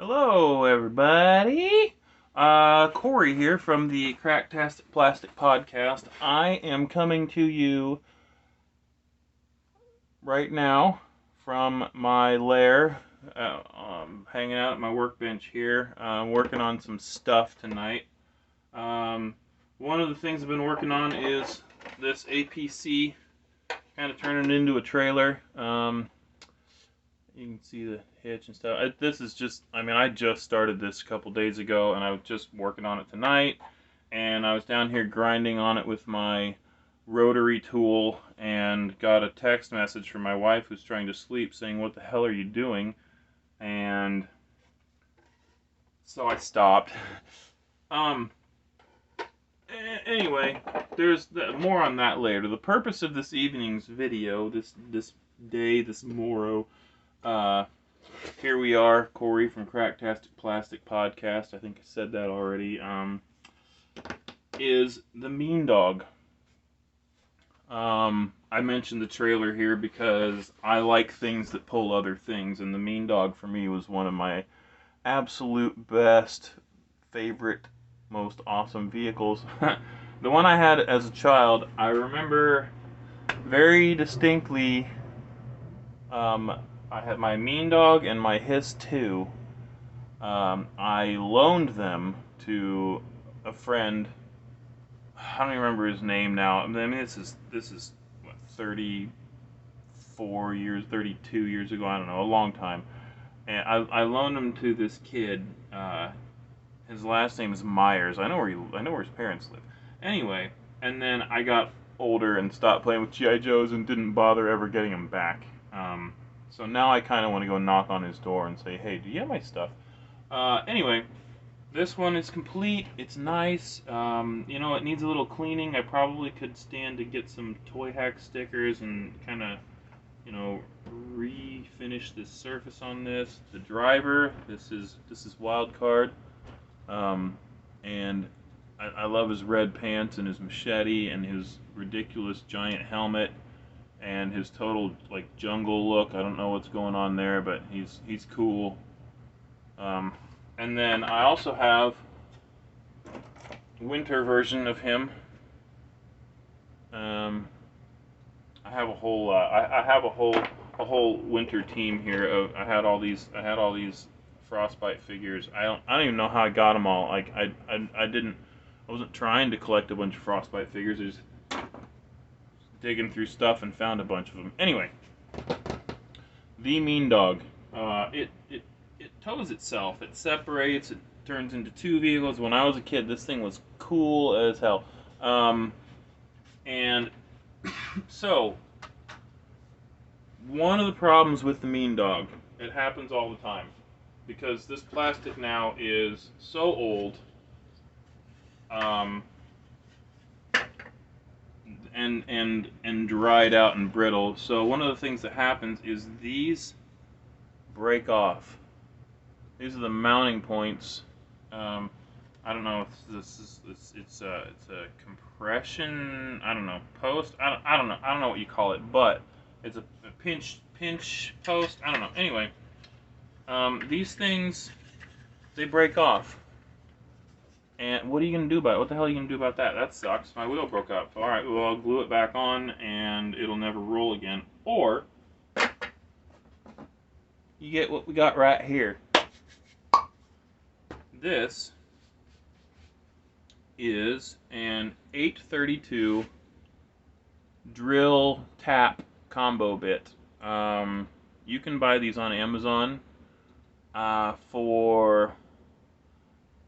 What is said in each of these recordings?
Hello, everybody. Corey here from the Cracktastic Plastic Podcast. I am coming to you right now from my lair, hanging out at my workbench here, working on some stuff tonight. One of the things I've been working on is this APC, kind of turning it into a trailer. You can see the hitch and stuff. This is just, I just started this a couple days ago, and I was just working on it tonight. And I was down here grinding on it with my rotary tool, and got a text message from my wife who's trying to sleep saying, "What the hell are you doing?" And so I stopped. Anyway, there's more on that later. The purpose of this evening's video, this morrow, here we are, Corey from Cracktastic Plastic Podcast. I think I said that already. Is the Mean Dog. I mentioned the trailer here because I like things that pull other things, and the Mean Dog for me was one of my absolute best, favorite, most awesome vehicles. The one I had as a child, I remember very distinctly. I had my Mean Dog and my Hiss 2. I loaned them to a friend. I don't even remember his name now. This is what, 34 years, 32 years ago. I don't know, a long time. And I loaned him to this kid. His last name is Myers. I know where his parents live. Anyway, and then I got older and stopped playing with GI Joes and didn't bother ever getting them back. So now I kind of want to go knock on his door and say, "Hey, do you have my stuff?" Anyway, this one is complete. It's nice. It needs a little cleaning. I probably could stand to get some Toy Hack stickers and kind of, refinish this surface on this. The driver, this is Wild Card, and I love his red pants and his machete and his ridiculous giant helmet. And his total jungle look. I don't know what's going on there, but he's cool. And then I also have a winter version of him. I have a whole a whole winter team here. I had all these Frostbite figures. I don't even know how I got them all. I wasn't trying to collect a bunch of Frostbite figures. I just digging through stuff and found a bunch of them. Anyway, the Mean Dog. It tows itself. It separates. It turns into two vehicles. When I was a kid, this thing was cool as hell. And so, one of the problems with the Mean Dog, it happens all the time, because this plastic now is so old. And dried out and brittle. So one of the things that happens is these break off. These are the mounting points. I don't know if it's a compression. I don't know, post. I don't know what you call it, but it's a pinch post. I don't know. Anyway, these things, they break off. And what are you going to do about it? What the hell are you going to do about that? That sucks. My wheel broke up. Alright, well, I'll glue it back on and it'll never roll again. Or, you get what we got right here. This is an 832 drill tap combo bit. You can buy these on Amazon for...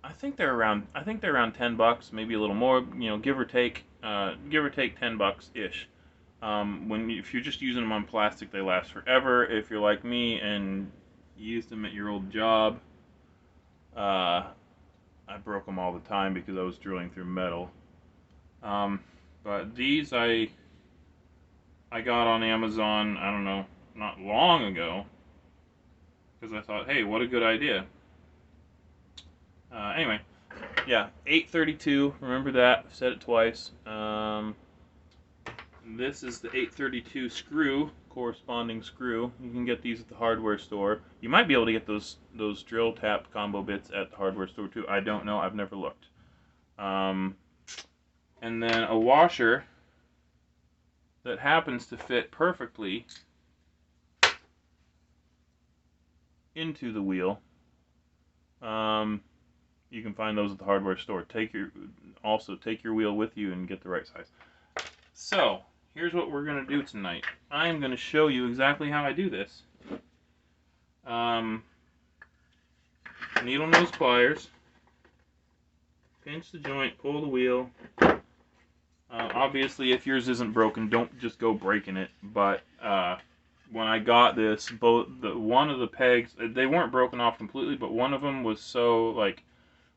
I think they're around $10, maybe a little more, give or take $10-ish. If you're just using them on plastic, they last forever. If you're like me and you used them at your old job, I broke them all the time because I was drilling through metal. But these I got on Amazon, I don't know, not long ago, because I thought, hey, what a good idea. Anyway, yeah, 832, remember that, I've said it twice. This is the 832 screw, corresponding screw. You can get these at the hardware store. You might be able to get those drill tap combo bits at the hardware store too. I don't know. I've never looked. And then a washer that happens to fit perfectly into the wheel. You can find those at the hardware store. Also take your wheel with you and get the right size. So here's what we're going to do tonight. I'm going to show you exactly how I do this. Needle nose pliers. Pinch the joint, pull the wheel. Obviously, if yours isn't broken, don't just go breaking it. But when I got this, one of the pegs, they weren't broken off completely, but one of them was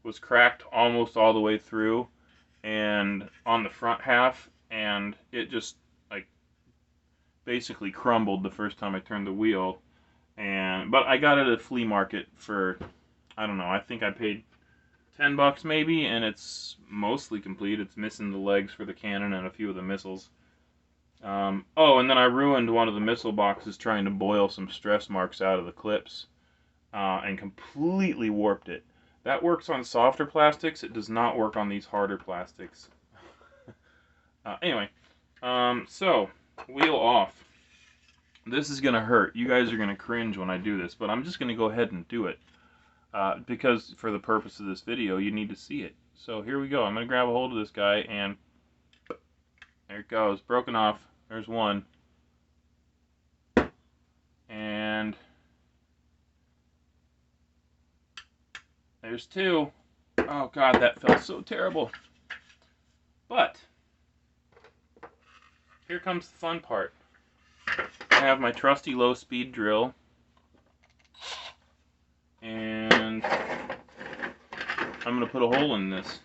was cracked almost all the way through, and on the front half, and it just basically crumbled the first time I turned the wheel. But I got it at a flea market for, I don't know, I think I paid $10 maybe, and it's mostly complete. It's missing the legs for the cannon and a few of the missiles. Oh, and then I ruined one of the missile boxes trying to boil some stress marks out of the clips, and completely warped it. That works on softer plastics. It does not work on these harder plastics. Anyway, so wheel off. This is gonna hurt. You guys are gonna cringe when I do this, but I'm just gonna go ahead and do it. Because for the purpose of this video, you need to see it. So here we go. I'm going to grab a hold of this guy, and there it goes. Broken off. There's one. And there's two. Oh God, that felt so terrible. But here comes the fun part. I have my trusty low-speed drill. And I'm going to put a hole in this.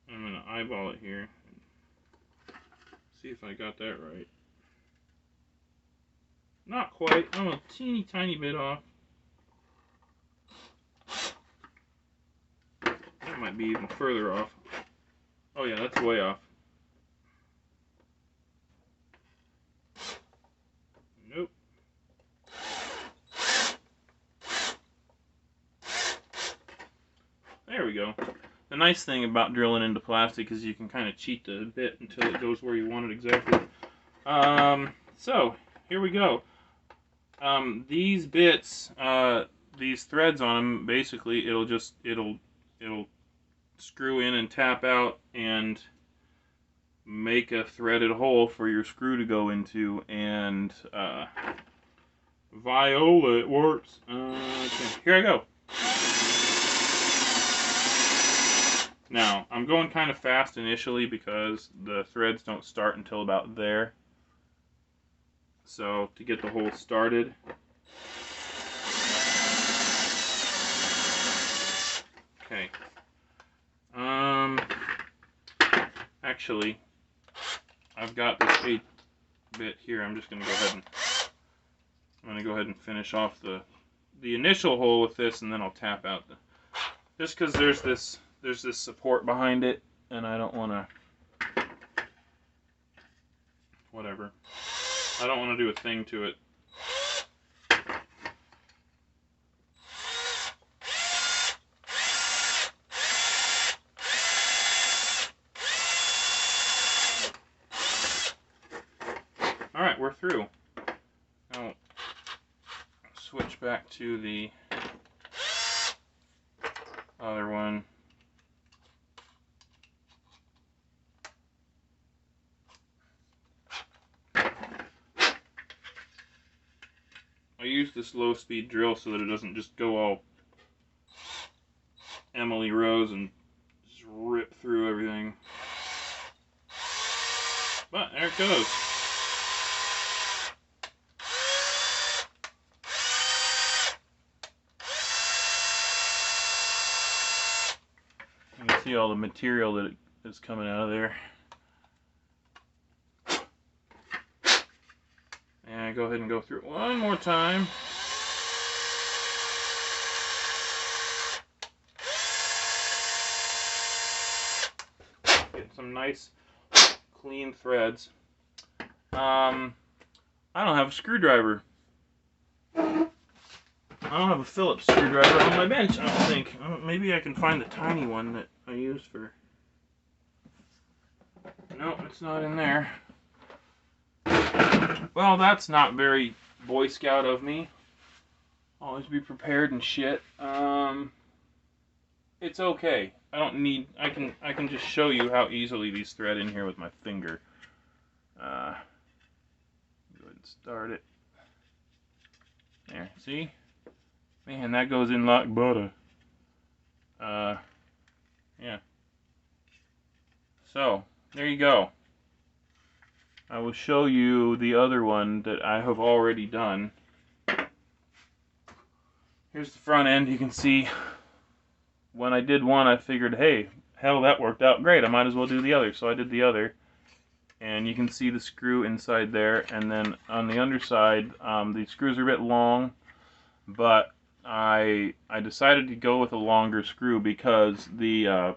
I'm going to eyeball it here. See if I got that right. Not quite. I'm a teeny tiny bit off. That might be even further off. Oh yeah, that's way off. Nope. There we go. The nice thing about drilling into plastic is you can kind of cheat the bit until it goes where you want it exactly. So here we go. These bits, these threads on them, basically it'll screw in and tap out and make a threaded hole for your screw to go into, and Viola, it works. Okay, here I go. Now, I'm going kind of fast initially because the threads don't start until about there. So, to get the hole started. Okay. Actually, I've got this 8 bit here. I'm just going to go ahead and finish off the initial hole with this, and then I'll tap out just because there's this support behind it, and I don't want to, whatever. I don't want to do a thing to it. Alright, we're through. Now, switch back to the other one. I use this low-speed drill so that it doesn't just go all Emily Rose and just rip through everything. But there it goes. You can see all the material that is coming out of there. And go ahead and go through it one more time. Get some nice clean threads. I don't have a screwdriver. I don't have a Phillips screwdriver on my bench, I don't think. Maybe I can find the tiny one that I use for... No, it's not in there. Well, that's not very Boy Scout of me. Always be prepared and shit. It's okay. I don't need... I can just show you how easily these thread in here with my finger. Go ahead and start it. There, see? Man, that goes in like butter. Yeah. So, there you go. I will show you the other one that I have already done. Here's the front end. You can see when I did one, I figured, hey, hell, that worked out great. I might as well do the other. So I did the other. And you can see the screw inside there. And then on the underside, the screws are a bit long, but I decided to go with a longer screw because the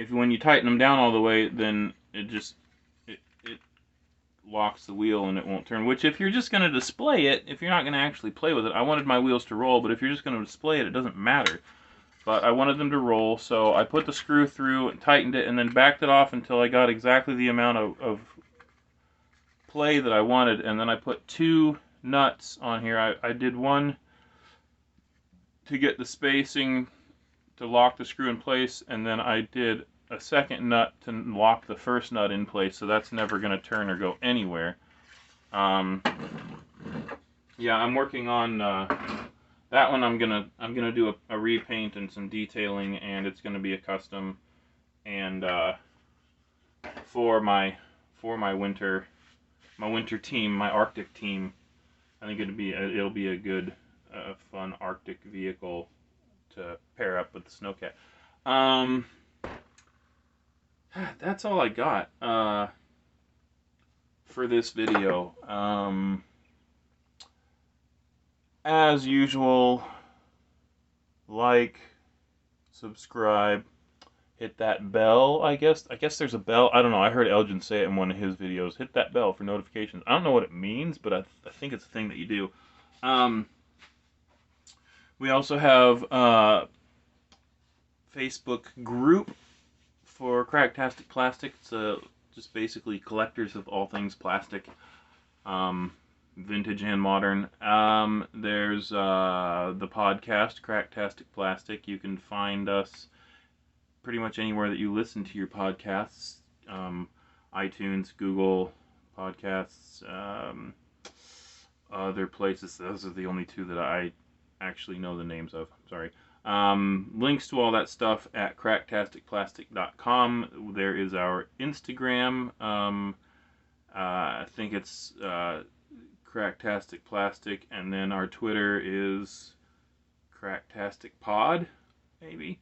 when you tighten them down all the way, then it locks the wheel and it won't turn. Which, if you're just going to display it, if you're not going to actually play with it, I wanted my wheels to roll, but if you're just going to display it, it doesn't matter. But I wanted them to roll, so I put the screw through and tightened it and then backed it off until I got exactly the amount of play that I wanted, and then I put 2 nuts on here. I did one to get the spacing to lock the screw in place, and then I did a second nut to lock the first nut in place, so that's never going to turn or go anywhere. Yeah, I'm working on that one. I'm gonna do a repaint and some detailing, and it's gonna be a custom. And for my winter team, my Arctic team, I think it'll be a good, fun Arctic vehicle to pair up with the Snowcat. That's all I got for this video. As usual, like, subscribe, hit that bell. I guess there's a bell. I don't know. I heard Elgin say it in one of his videos. Hit that bell for notifications. I don't know what it means, but I think it's a thing that you do. We also have a Facebook group for Cracktastic Plastic. It's just basically collectors of all things plastic, vintage and modern. There's the podcast, Cracktastic Plastic. You can find us pretty much anywhere that you listen to your podcasts. iTunes, Google Podcasts, other places. Those are the only 2 that I actually know the names of. Sorry. Links to all that stuff at cracktasticplastic.com. There is our Instagram. I think it's Cracktastic Plastic, and then our Twitter is Cracktastic Pod, maybe.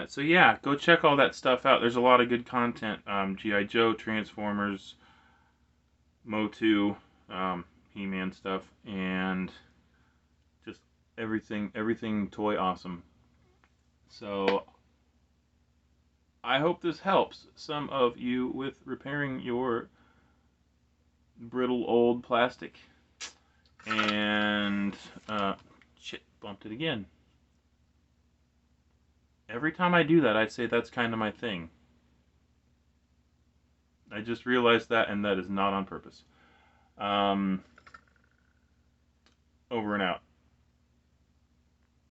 So yeah, go check all that stuff out. There's a lot of good content. G.I. Joe, Transformers, Motu, He-Man stuff, and just everything toy awesome. So I hope this helps some of you with repairing your brittle old plastic. And shit, bumped it again. Every time I do that, I'd say that's kind of my thing. I just realized that, and that is not on purpose. Over and out.